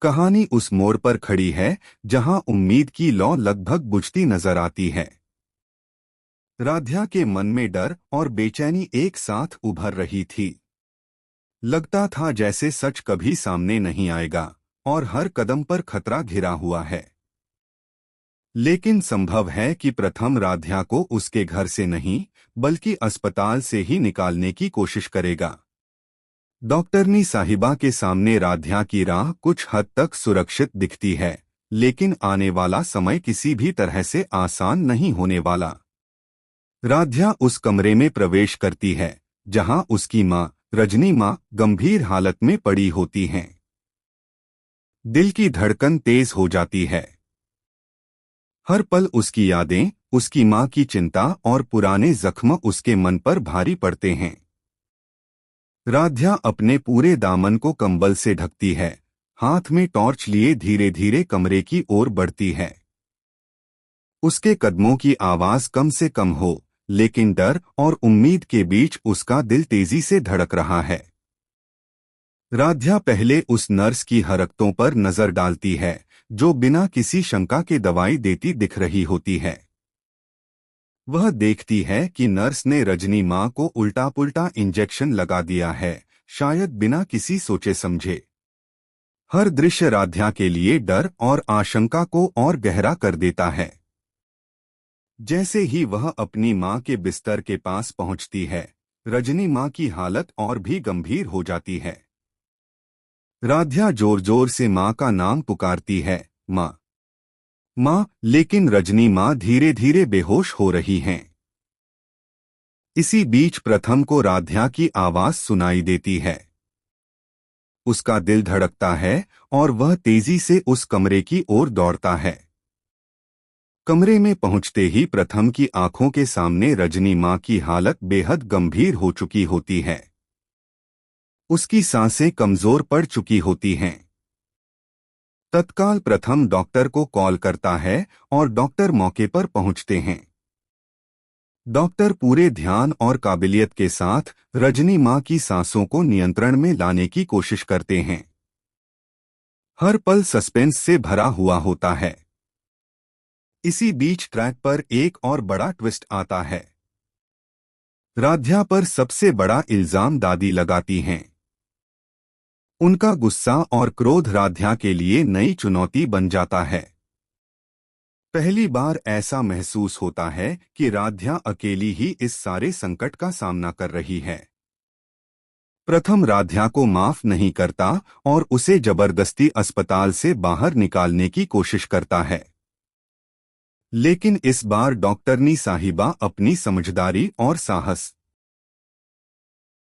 कहानी उस मोड़ पर खड़ी है जहां उम्मीद की लौ लगभग बुझती नजर आती है। राध्या के मन में डर और बेचैनी एक साथ उभर रही थी। लगता था जैसे सच कभी सामने नहीं आएगा और हर कदम पर खतरा घिरा हुआ है। लेकिन संभव है कि प्रथम राध्या को उसके घर से नहीं बल्कि अस्पताल से ही निकालने की कोशिश करेगा। डॉक्टरनी साहिबा के सामने राध्या की राह कुछ हद तक सुरक्षित दिखती है, लेकिन आने वाला समय किसी भी तरह से आसान नहीं होने वाला। राध्या उस कमरे में प्रवेश करती है जहां उसकी मां रजनी मां गंभीर हालत में पड़ी होती हैं। दिल की धड़कन तेज हो जाती है। हर पल उसकी यादें, उसकी मां की चिंता और पुराने जख्म उसके मन पर भारी पड़ते हैं। राध्या अपने पूरे दामन को कंबल से ढकती है, हाथ में टॉर्च लिए धीरे धीरे कमरे की ओर बढ़ती है। उसके कदमों की आवाज कम से कम हो, लेकिन डर और उम्मीद के बीच उसका दिल तेजी से धड़क रहा है। राध्या पहले उस नर्स की हरकतों पर नजर डालती है जो बिना किसी शंका के दवाई देती दिख रही होती है। वह देखती है कि नर्स ने रजनी मां को उल्टा पुल्टा इंजेक्शन लगा दिया है, शायद बिना किसी सोचे समझे। हर दृश्य राध्या के लिए डर और आशंका को और गहरा कर देता है। जैसे ही वह अपनी मां के बिस्तर के पास पहुंचती है, रजनी मां की हालत और भी गंभीर हो जाती है। राध्या जोर जोर से मां का नाम पुकारती है, मां मां, लेकिन रजनी मां धीरे धीरे बेहोश हो रही हैं। इसी बीच प्रथम को राध्या की आवाज सुनाई देती है। उसका दिल धड़कता है और वह तेजी से उस कमरे की ओर दौड़ता है। कमरे में पहुंचते ही प्रथम की आंखों के सामने रजनी मां की हालत बेहद गंभीर हो चुकी होती है। उसकी सांसें कमजोर पड़ चुकी होती हैं। तत्काल प्रथम डॉक्टर को कॉल करता है और डॉक्टर मौके पर पहुंचते हैं। डॉक्टर पूरे ध्यान और काबिलियत के साथ रजनी मां की सांसों को नियंत्रण में लाने की कोशिश करते हैं। हर पल सस्पेंस से भरा हुआ होता है। इसी बीच ट्रैक पर एक और बड़ा ट्विस्ट आता है। राध्या पर सबसे बड़ा इल्जाम दादी लगाती हैं। उनका गुस्सा और क्रोध राध्या के लिए नई चुनौती बन जाता है। पहली बार ऐसा महसूस होता है कि राध्या अकेली ही इस सारे संकट का सामना कर रही है। प्रथम राध्या को माफ नहीं करता और उसे जबरदस्ती अस्पताल से बाहर निकालने की कोशिश करता है। लेकिन इस बार डॉक्टरनी साहिबा अपनी समझदारी और साहस